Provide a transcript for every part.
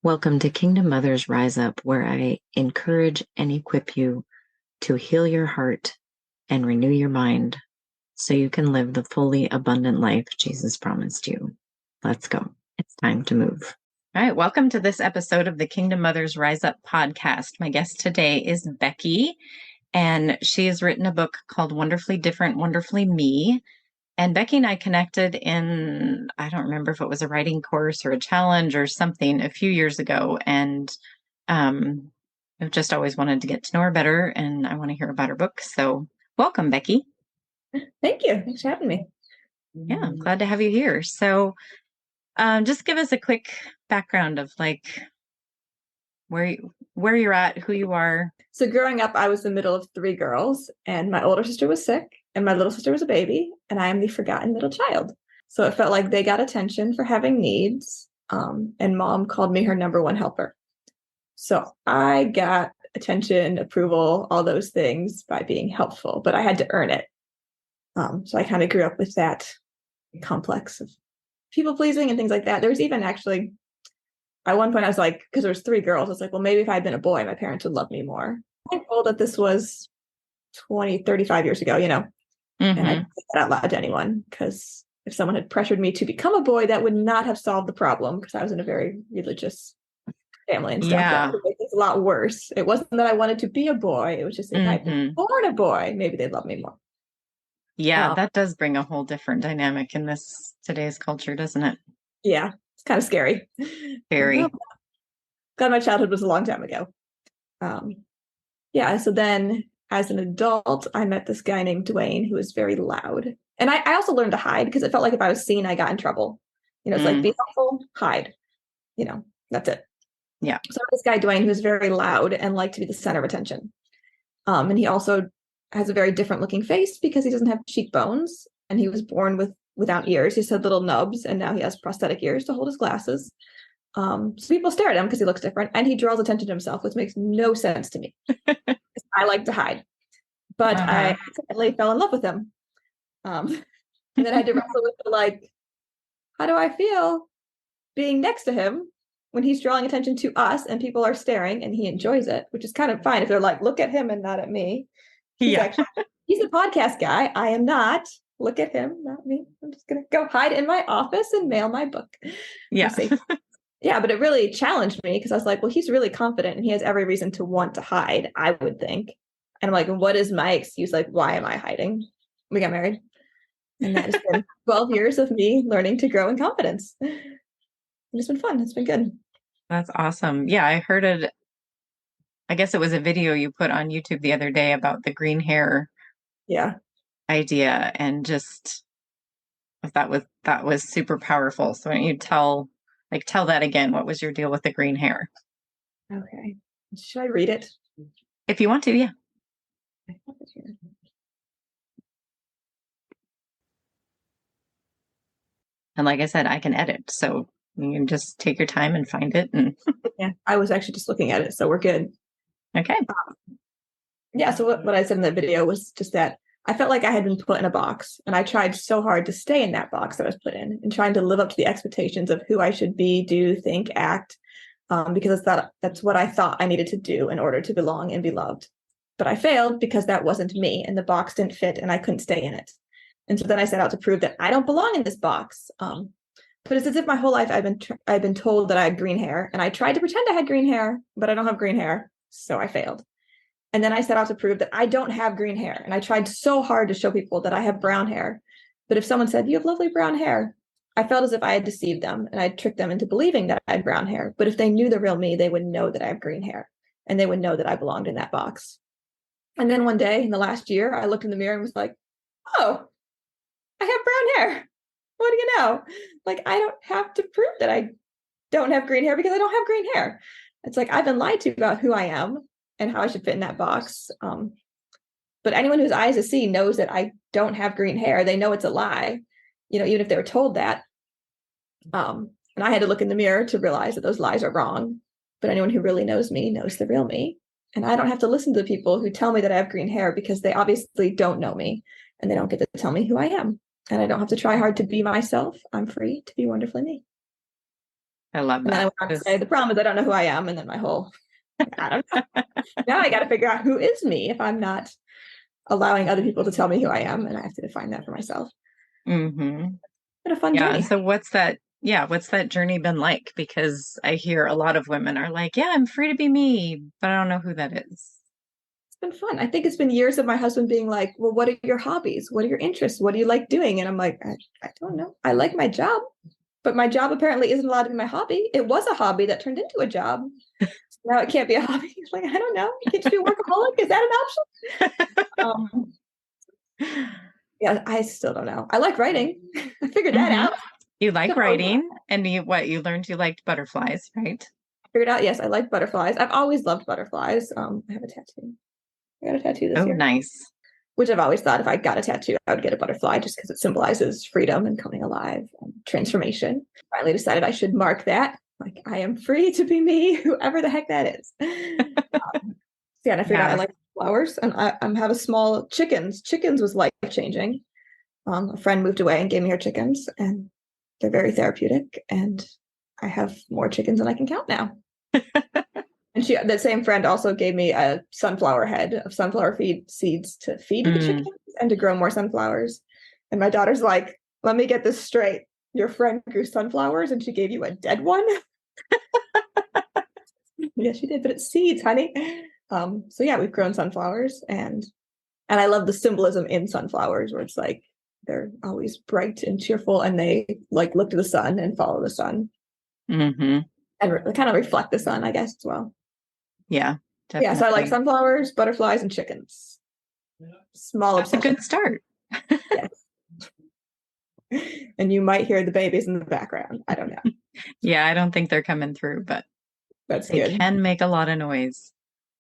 Welcome to Kingdom Mothers Rise Up, where I encourage and equip you to heal your heart and renew your mind so you can live the fully abundant life Jesus promised you. Let's go. It's time to move. All right. Welcome to this episode of the Kingdom Mothers Rise Up podcast. My guest today is Becky, and she has written a book called Wonderfully Different, Wonderfully Me. And Becky and I connected in, I don't remember if it was a writing course or a challenge or something a few years ago. And I've just always wanted to get to know her better, and I want to hear about her book. So welcome, Becky. Thank you. Thanks for having me. Yeah, I'm glad to have you here. So just give us a quick background of where you're at, who you are. So growing up, I was the middle of three girls, and my older sister was sick, and my little sister was a baby, and I am the forgotten middle child. So it felt like they got attention for having needs, and mom called me her number one helper. So I got attention, approval, all those things by being helpful, but I had to earn it. So I kind of grew up with that complex of people pleasing and things like that. There was even actually, at one point I was like, because there was three girls, I was like, well, maybe if I had been a boy, my parents would love me more. I'm told that this was 35 years ago, and I didn't say that out loud to anyone, because if someone had pressured me to become a boy, that would not have solved the problem, because I was in a very religious family and stuff. Yeah. That would make things a lot worse. It wasn't that I wanted to be a boy. It was just if I'd been born a boy, maybe they'd love me more. Yeah, that does bring a whole different dynamic in today's culture, doesn't it? Yeah, it's kind of scary. Very. God, my childhood was a long time ago. So then as an adult, I met this guy named Duane who was very loud. And I also learned to hide, because it felt like if I was seen, I got in trouble. It's like, be helpful, hide. That's it. Yeah. So this guy, Duane, who was very loud and liked to be the center of attention. And he also has a very different looking face, because he doesn't have cheekbones, and he was born without ears. He just had little nubs, and now he has prosthetic ears to hold his glasses. So people stare at him because he looks different, and he draws attention to himself, which makes no sense to me. I like to hide, but I accidentally fell in love with him. And then I had to wrestle with how do I feel being next to him when he's drawing attention to us and people are staring and he enjoys it, which is kind of fine if they're like, look at him and not at me. He's a podcast guy. I am not. Look at him, not me. I'm just going to go hide in my office and mail my book. Yeah. Yeah, but it really challenged me, because I was like, well, he's really confident and he has every reason to want to hide, I would think. And I'm like, what is my excuse? Like, why am I hiding? We got married. And that has been 12 years of me learning to grow in confidence. And it's been fun. It's been good. That's awesome. Yeah, I heard it. I guess it was a video you put on YouTube the other day about the green hair idea, and just that was super powerful. So why don't you tell that again? What was your deal with the green hair? Okay. Should I read it? If you want to, yeah. I have it here. And like I said, I can edit, so you can just take your time and find it. And yeah, I was actually just looking at it, so we're good. Okay. So what I said in that video was just that I felt like I had been put in a box, and I tried so hard to stay in that box that I was put in, and trying to live up to the expectations of who I should be, do, think, act, because that's what I thought I needed to do in order to belong and be loved. But I failed because that wasn't me, and the box didn't fit, and I couldn't stay in it. And so then I set out to prove that I don't belong in this box. But it's as if my whole life I've been told that I had green hair, and I tried to pretend I had green hair, but I don't have green hair, so I failed. And then I set out to prove that I don't have green hair, and I tried so hard to show people that I have brown hair. But if someone said, "You have lovely brown hair," I felt as if I had deceived them, and I tricked them into believing that I had brown hair. But if they knew the real me, they would know that I have green hair, and they would know that I belonged in that box. And then one day in the last year, I looked in the mirror and was like, oh, I have brown hair. What do you know? Like, I don't have to prove that I don't have green hair, because I don't have green hair. It's like I've been lied to about who I am and how I should fit in that box. But anyone whose eyes to see knows that I don't have green hair. They know it's a lie, even if they were told that. And I had to look in the mirror to realize that those lies are wrong. But anyone who really knows me knows the real me. And I don't have to listen to the people who tell me that I have green hair, because they obviously don't know me, and they don't get to tell me who I am. And I don't have to try hard to be myself. I'm free to be wonderfully me. I love And then I that. went on to say, the problem is I don't know who I am. And then my whole, I don't know. Now I got to figure out who is me if I'm not allowing other people to tell me who I am. And I have to define that for myself. Mm-hmm. Been a fun Yeah. journey. So what's that journey been like? Because I hear a lot of women are like, yeah, I'm free to be me, but I don't know who that is. It's been fun. I think it's been years of my husband being like, well, what are your hobbies? What are your interests? What do you like doing? And I'm like, I don't know. I like my job, but my job apparently isn't allowed to be my hobby. It was a hobby that turned into a job. Now it can't be a hobby. It's like, I don't know. You can just be a workaholic. Is that an option? Yeah, I still don't know. I like writing. I figured that out. You like writing, and you learned you liked butterflies, right? Figured out, yes, I like butterflies. I've always loved butterflies. I have a tattoo. I got a tattoo this year. Oh, nice. Which I've always thought if I got a tattoo, I would get a butterfly just because it symbolizes freedom and coming alive and transformation. Finally decided I should mark that. Like, I am free to be me, whoever the heck that is. And I figured out I like flowers, and I have a small chickens. Chickens was life-changing. A friend moved away and gave me her chickens, and they're very therapeutic. And I have more chickens than I can count now. And that same friend also gave me a sunflower head of sunflower seeds to feed the chickens and to grow more sunflowers. And my daughter's like, let me get this straight. Your friend grew sunflowers and she gave you a dead one? Yeah, she did, but it's seeds, honey. So yeah, we've grown sunflowers, and I love the symbolism in sunflowers where it's like they're always bright and cheerful, and they like look to the sun and follow the sun. Mm-hmm. And kind of reflect the sun, I guess, as well. Yeah, definitely. Yeah, so I like sunflowers, butterflies, and chickens. Small That's obsession. a good start. Yes. And you might hear the babies in the background. I don't know. Yeah, I don't think they're coming through, but That's they good. can make a lot of noise.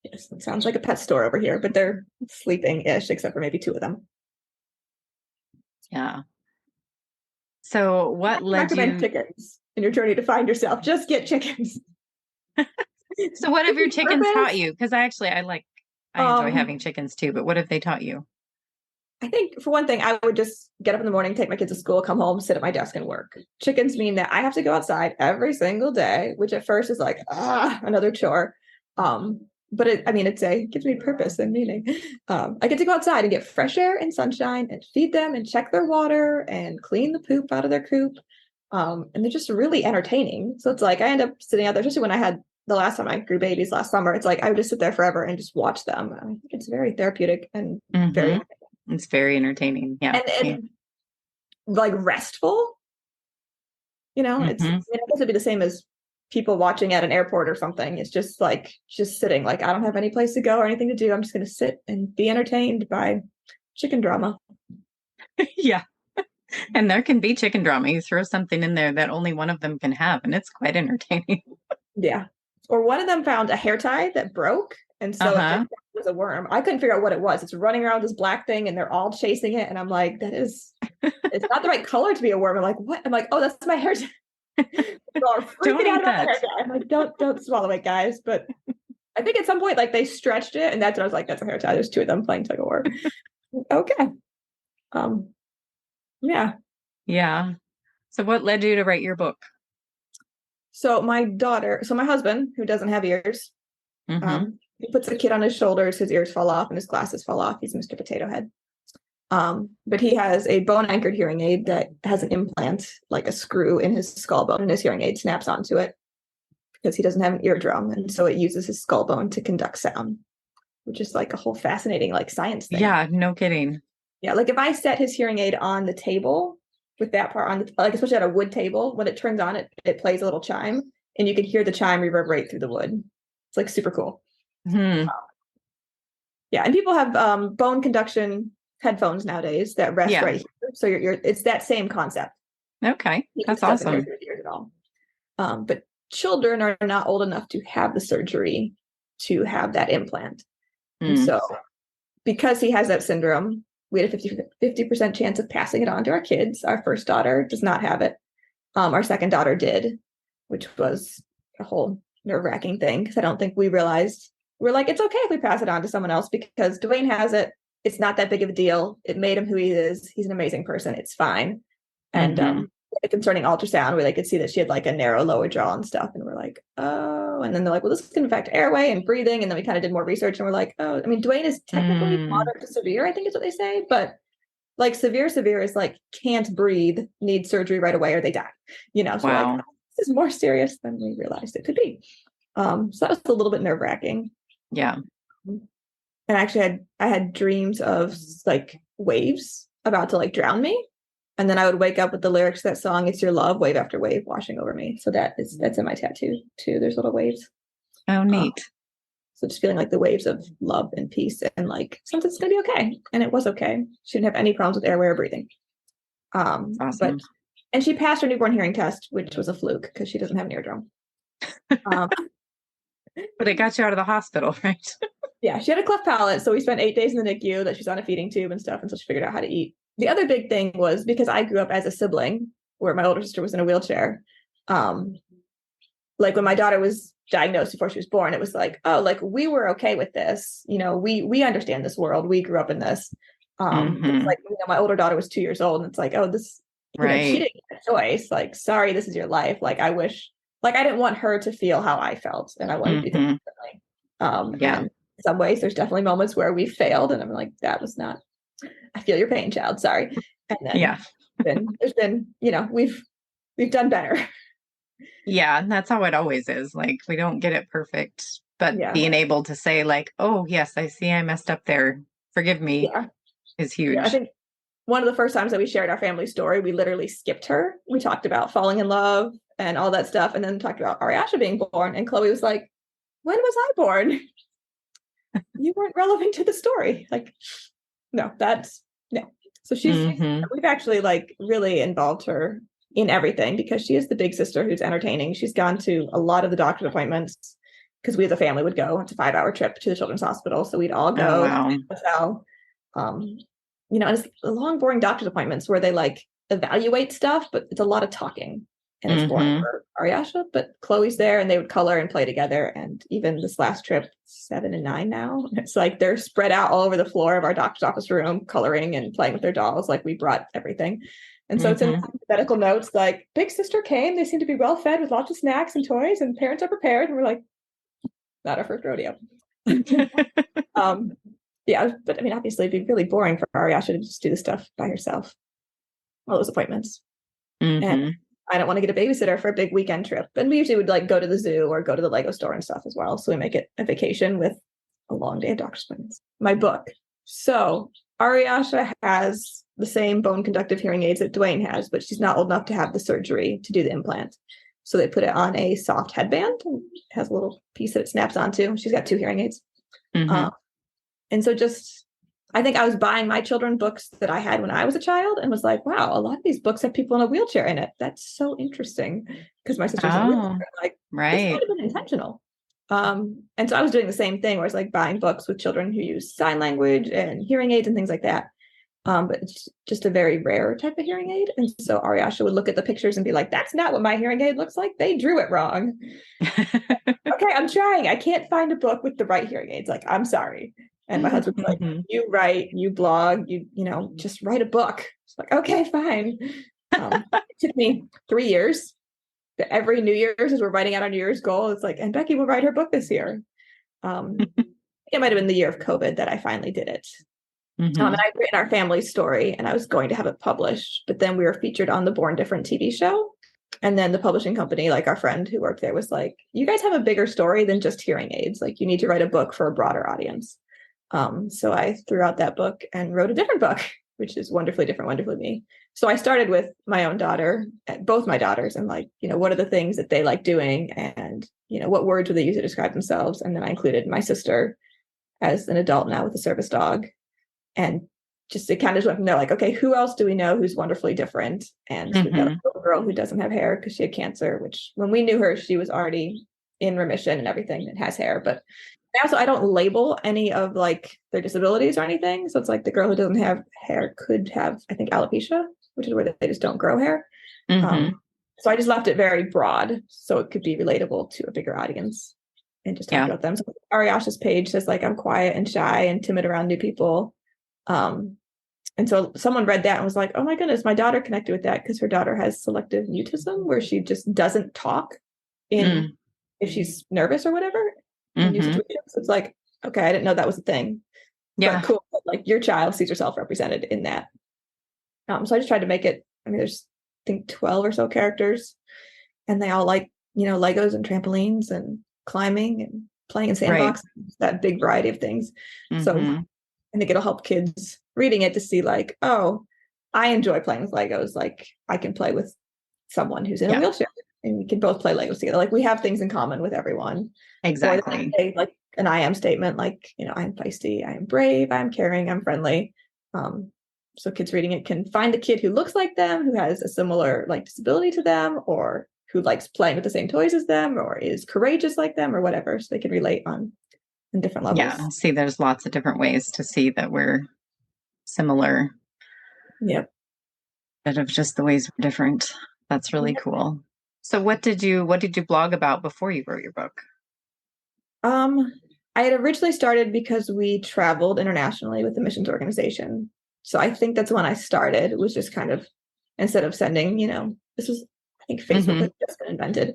Yes, it sounds like a pet store over here, but they're sleeping-ish, except for maybe 2 of them. Yeah. So what led you? Chickens in your journey to find yourself? Just get chickens. So what have your chickens taught you? Because I enjoy having chickens too, but what have they taught you? I think for one thing, I would just get up in the morning, take my kids to school, come home, sit at my desk and work. Chickens mean that I have to go outside every single day, which at first is like, another chore. But it gives me purpose and meaning. I get to go outside and get fresh air and sunshine and feed them and check their water and clean the poop out of their coop. And they're just really entertaining. So it's like I end up sitting out there, especially when I had the last time I grew babies last summer. It's like I would just sit there forever and just watch them. I think it's very therapeutic and it's very entertaining. Yeah. And like restful. It's I guess it'd be the same as people watching at an airport or something. It's just sitting, like I don't have any place to go or anything to do. I'm just going to sit and be entertained by chicken drama. Yeah. And there can be chicken drama. You throw something in there that only one of them can have, and it's quite entertaining. Yeah. Or one of them found a hair tie that broke. And so it was a worm. I couldn't figure out what it was. It's running around this black thing and they're all chasing it. And I'm like, it's not the right color to be a worm. I'm like, what? I'm like, oh, that's my hair tie. Don't eat that. I'm like, don't swallow it, guys. But I think at some point, like they stretched it, and that's when I was like, that's a hair tie. There's 2 of them playing tug of war. Okay. Yeah. Yeah. So what led you to write your book? So my husband, who doesn't have ears, he puts a kid on his shoulders, his ears fall off and his glasses fall off. He's Mr. Potato Head. But he has a bone anchored hearing aid that has an implant, like a screw in his skull bone, and his hearing aid snaps onto it because he doesn't have an eardrum. And so it uses his skull bone to conduct sound, which is like a whole fascinating, like science thing. Yeah, no kidding. Yeah. Like if I set his hearing aid on the table with that part on especially at a wood table, when it turns on, it plays a little chime and you can hear the chime reverberate through the wood. It's like super cool. Yeah. And people have bone conduction headphones nowadays that rest right here. So it's that same concept. Okay. That's awesome. At all. But children are not old enough to have the surgery to have that implant. And so because he has that syndrome, we had a 50% chance of passing it on to our kids. Our first daughter does not have it. Our second daughter did, which was a whole nerve-wracking thing because I don't think we realized. We're like, it's okay if we pass it on to someone else because Duane has it. It's not that big of a deal. It made him who he is. He's an amazing person. It's fine. And a concerning ultrasound where they could see that she had like a narrow lower jaw and stuff. And we're like, oh, and then they're like, well, this can affect airway and breathing. And then we kind of did more research and we're like, oh, I mean, Duane is technically moderate to severe, I think is what they say, but like severe is like can't breathe, need surgery right away or they die, So we're like, oh, this is more serious than we realized it could be. So that was a little bit nerve-wracking. Yeah. And actually I had dreams of like waves about to like drown me. And then I would wake up with the lyrics to that song, It's Your Love, wave after wave washing over me. So that's in my tattoo too. There's little waves. Oh, neat. So just feeling like the waves of love and peace and like something's going to be okay. And it was okay. She didn't have any problems with airway or breathing. Awesome. And she passed her newborn hearing test, which was a fluke because she doesn't have an eardrum. But it got you out of the hospital, right? Yeah, she had a cleft palate. So we spent 8 days in the NICU that she's on a feeding tube and stuff. And so she figured out how to eat. The other big thing was because I grew up as a sibling where my older sister was in a wheelchair. Like when my daughter was diagnosed before she was born, it was like, oh, like we were okay with this. We understand this world. We grew up in this. It's like, my older daughter was 2 years old and it's like, oh, this, she didn't get a choice. Like, sorry, this is your life. Like, I wish, like, I didn't want her to feel how I felt and I wanted to do things differently. Yeah. And in some ways, there's definitely moments where we failed and I'm like, that was not, I feel your pain, child. Sorry. And then there's been, we've done better. Yeah, that's how it always is. Like, we don't get it perfect, but being able to say like, oh, yes, I see I messed up there. Forgive me is huge. Yeah, I think one of the first times that we shared our family story, we literally skipped her. We talked about falling in love and all that stuff. And then talked about Ariasha being born. And Chloe was like, when was I born? You weren't relevant to the story. Like, no. So we've actually like really involved her in everything because she is the big sister who's entertaining. She's gone to a lot of the doctor's appointments because we as a family would go. It's a 5-hour trip to the children's hospital. So we'd all go. And it's long, boring doctor's appointments where they like evaluate stuff, but it's a lot of talking and it's boring for Ariasha, but Chloe's there and they would color and play together. And even this last trip, 7 and 9 now, it's like they're spread out all over the floor of our doctor's office room, coloring and playing with their dolls. Like we brought everything. And so it's in medical notes, like big sister came, they seem to be well fed with lots of snacks and toys and parents are prepared. And we're like, not our first rodeo. Yeah, but I mean, obviously it'd be really boring for Ariasha to just do the stuff by herself. All those appointments. And I don't want to get a babysitter for a big weekend trip. And we usually would like go to the zoo or go to the Lego store and stuff as well. So we make it a vacation with a long day of doctor's appointments. My book. So Ariasha has the same bone conductive hearing aids that Duane has, but she's not old enough to have the surgery to do the implant. So they put it on a soft headband. And it has a little piece that it snaps onto. She's got 2 hearing aids. And so I think I was buying my children books that I had when I was a child and was like, wow, a lot of these books have people in a wheelchair in it. That's so interesting because my sister's in a wheelchair. Like, this might have been intentional. And so I was doing the same thing where I was like buying books with children who use sign language and hearing aids and things like that. But it's just a very rare type of hearing aid. And so Ariasha would look at the pictures and be like, that's not what my hearing aid looks like. They drew it wrong. Okay, I'm trying. I can't find a book with the right hearing aids. Like, I'm sorry. And my husband's like, you write, you blog, you just write a book. It's like, okay, fine. It took me 3 years. Every New Year's, as we're writing out our New Year's goal, it's like, and Becky will write her book this year. It might have been the year of COVID that I finally did it. And I'd written our family story and I was going to have it published, but then we were featured on the Born Different TV show. And then the publishing company, like our friend who worked there, was like, you guys have a bigger story than just hearing aids. Like, you need to write a book for a broader audience. So I threw out that book and wrote a different book, which is Wonderfully Different, Wonderfully Me. So I started with my own daughter, both my daughters, and like, what are the things that they like doing and, what words would they use to describe themselves? And then I included my sister as an adult now with a service dog. And just it kind of went from there, like, okay, who else do we know who's wonderfully different? And we've got a little girl who doesn't have hair because she had cancer, which when we knew her, she was already in remission and everything and has hair. But also, I don't label any of like their disabilities or anything. So it's like the girl who doesn't have hair could have, I think, alopecia, which is where they just don't grow hair. So I just left it very broad so it could be relatable to a bigger audience and just talk about them. So Ariasha's page says like, I'm quiet and shy and timid around new people. And so someone read that and was like, oh my goodness, my daughter connected with that because her daughter has selective mutism where she just doesn't talk in if she's nervous or whatever in new situations. It's like, okay, I didn't know that was a thing. Yeah. But cool. Like your child sees herself represented in that. So I just tried to make it, I mean, there's I think 12 or so characters, and they all like, Legos and trampolines and climbing and playing in sandbox, that big variety of things. So I think it'll help kids reading it to see like, oh, I enjoy playing with Legos. Like I can play with someone who's in a wheelchair and we can both play Legos together. Like we have things in common with everyone. Exactly. Or like an I am statement, like, I'm feisty, I am brave, I'm caring, I'm friendly. So kids reading it can find the kid who looks like them, who has a similar like disability to them, or who likes playing with the same toys as them, or is courageous like them, or whatever. So they can relate on different levels. Yeah. See, there's lots of different ways to see that we're similar. Yep. Instead of just the ways we're different. That's really cool. So what did you blog about before you wrote your book? I had originally started because we traveled internationally with the missions organization. So I think that's when I started. It was just kind of, instead of sending, this was, I think Facebook had just been invented.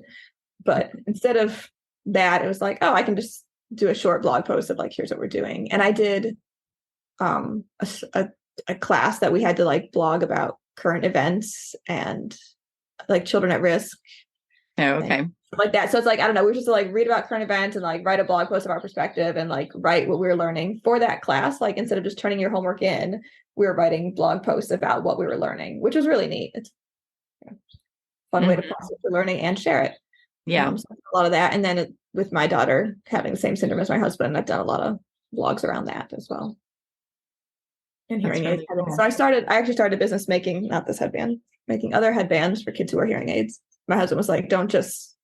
But instead of that, it was like, oh, I can just do a short blog post of like, here's what we're doing. And I did a class that we had to like blog about current events and like children at risk. Oh, okay. Like that. So it's like, I don't know, we were just to like read about current events and like write a blog post of our perspective and like write what we were learning for that class. Like instead of just turning your homework in, we were writing blog posts about what we were learning, which was really neat. It's a fun way to process your learning and share it. Yeah. So a lot of that. And then with my daughter having the same syndrome as my husband, I've done a lot of blogs around that as well. And hearing aids. Cool. So I actually started a business making, not this headband, making other headbands for kids who are hearing aids. My husband was like, don't just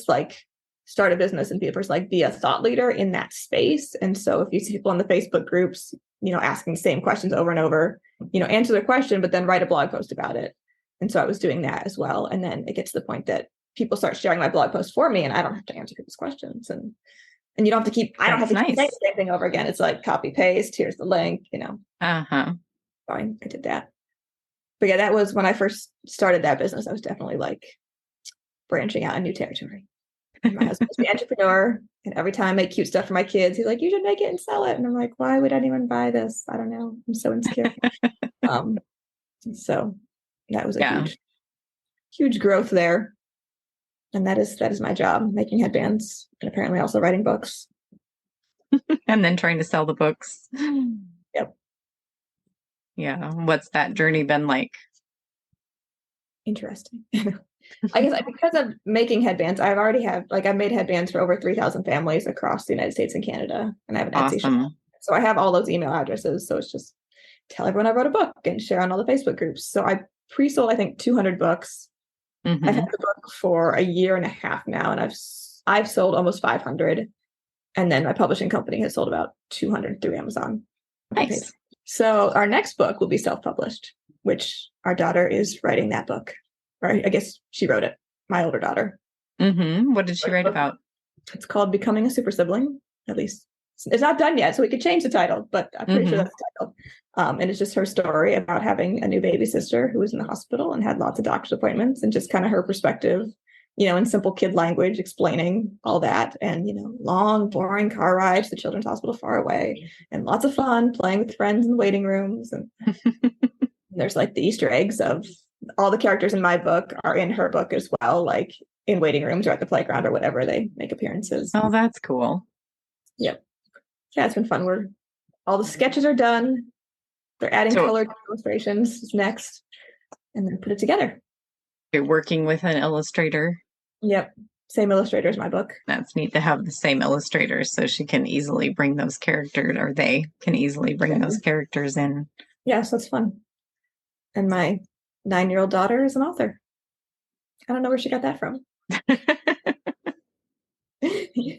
like start a business and be a person, like be a thought leader in that space. And so if you see people in the Facebook groups, asking the same questions over and over, answer the question, but then write a blog post about it. And so I was doing that as well. And then it gets to the point that people start sharing my blog post for me and I don't have to answer people's questions. And you don't have to keep, I don't have to keep saying the same thing over again. It's like copy paste, here's the link, Fine, I did that. But yeah, that was when I first started that business. I was definitely like branching out in new territory. And my husband's the entrepreneur, and every time I make cute stuff for my kids, he's like, you should make it and sell it. And I'm like, why would anyone buy this? I don't know. I'm so insecure. So that was a huge growth there. And that is my job, making headbands and apparently also writing books. And then trying to sell the books. Yep. Yeah. What's that journey been like? Interesting. I guess because of making headbands, I've made headbands for over 3,000 families across the United States and Canada. And I have an Etsy shop. So I have all those email addresses. So it's just tell everyone I wrote a book and share on all the Facebook groups. So I pre-sold, I think, 200 books. I've had the book for a year and a half now, and I've sold almost 500. And then my publishing company has sold about 200 through Amazon. Nice. So our next book will be self-published, which our daughter is writing that book. Or I guess she wrote it, my older daughter. What did she write about? It's called Becoming a Super Sibling, at least. It's not done yet, so we could change the title, but I'm pretty sure that's the title. And it's just her story about having a new baby sister who was in the hospital and had lots of doctor's appointments, and just kind of her perspective, in simple kid language, explaining all that. And, long, boring car rides to the children's hospital far away, and lots of fun playing with friends in the waiting rooms. And there's like the Easter eggs of all the characters in my book are in her book as well, like in waiting rooms or at the playground or whatever, they make appearances. Oh, that's cool. Yep. Yeah, it's been fun. All the sketches are done. They're adding colored illustrations next, and then put it together. You're working with an illustrator? Yep. Same illustrator as my book. That's neat to have the same illustrators, so she can easily bring those characters, or they can easily bring those characters in. Yes, that's fun. And my 9-year-old daughter is an author. I don't know where she got that from.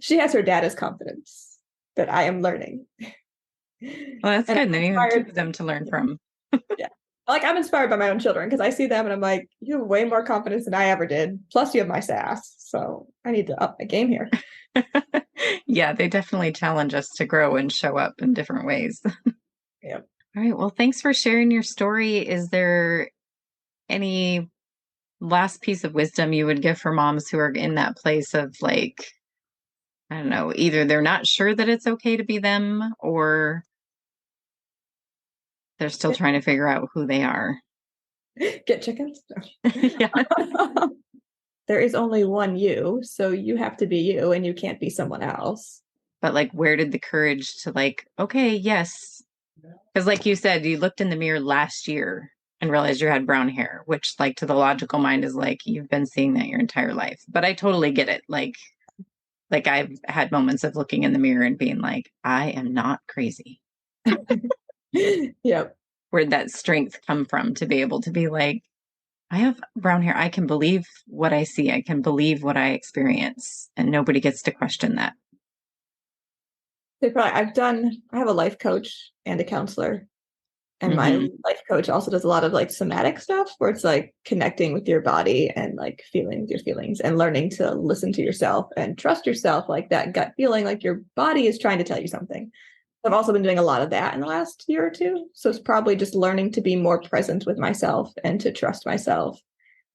She has her dada's confidence that I am learning. Well, that's good. Then you have two of them to learn from. Yeah. Like I'm inspired by my own children because I see them and I'm like, you have way more confidence than I ever did. Plus you have my sass. So I need to up my game here. Yeah, they definitely challenge us to grow and show up in different ways. Yep. All right. Well, thanks for sharing your story. Is there any last piece of wisdom you would give for moms who are in that place of like, I don't know, either they're not sure that it's okay to be them or they're still trying to figure out who they are? Get chickens. Yeah. There is only one you, so you have to be you and you can't be someone else. But like, where did the courage to like, okay, yes. Because like you said, you looked in the mirror last year and realized you had brown hair, which like to the logical mind is like, you've been seeing that your entire life. But I totally get it. Like I've had moments of looking in the mirror and being like, I am not crazy. Yep. Where'd that strength come from to be able to be like, I have brown hair. I can believe what I see. I can believe what I experience. And nobody gets to question that. I have a life coach and a counselor. And my Mm-hmm. life coach also does a lot of like somatic stuff where it's like connecting with your body and like feeling your feelings and learning to listen to yourself and trust yourself, like that gut feeling, like your body is trying to tell you something. I've also been doing a lot of that in the last year or two. So it's probably just learning to be more present with myself and to trust myself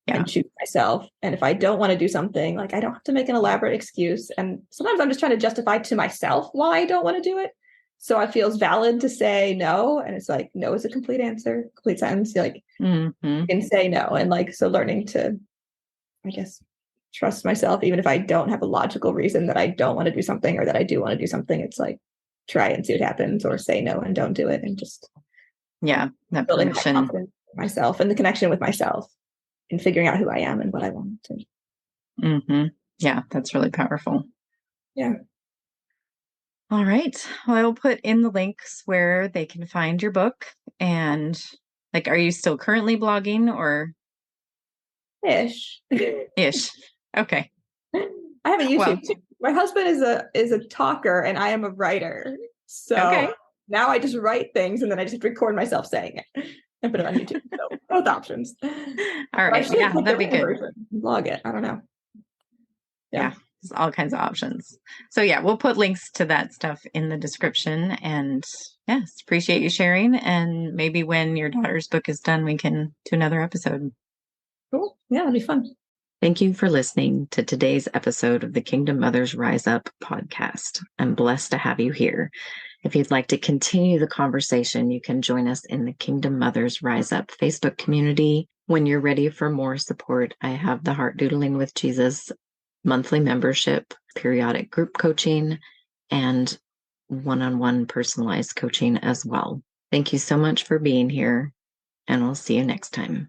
Yeah. and choose myself. And if I don't want to do something, like I don't have to make an elaborate excuse. And sometimes I'm just trying to justify to myself why I don't want to do it. So it feels valid to say no. And it's like, no is a complete answer, complete sentence. You're like, Mm-hmm. you can say no. And like, so learning to, I guess, trust myself, even if I don't have a logical reason that I don't want to do something or that I do want to do something, it's like, try it and see what happens or say no and don't do it. And just Yeah. That building my permission. confidence in myself and the connection with myself and figuring out who I am and what I want to. Mm-hmm. Yeah. That's really powerful. Yeah. All right. Well, I will put in the links where they can find your book. And like, are you still currently blogging or Ish. ish? Okay. I have a Well, YouTube too. My husband is a talker and I am a writer. okay. So now I just write things and then I just record myself saying it and put it on YouTube. So both options. All But I right. should Yeah, take the that'd be written good. version and blog it. I don't know. Yeah. Yeah, there's all kinds of options. So yeah, we'll put links to that stuff in the description. And yes, appreciate you sharing. And maybe when your daughter's book is done, we can do another episode. Cool. Yeah, that'd be fun. Thank you for listening to today's episode of the Kingdom Mothers Rise Up podcast. I'm blessed to have you here. If you'd like to continue the conversation, you can join us in the Kingdom Mothers Rise Up Facebook community. When you're ready for more support, I have the Heart Doodling with Jesus monthly membership, periodic group coaching, and one-on-one personalized coaching as well. Thank you so much for being here, and we'll see you next time.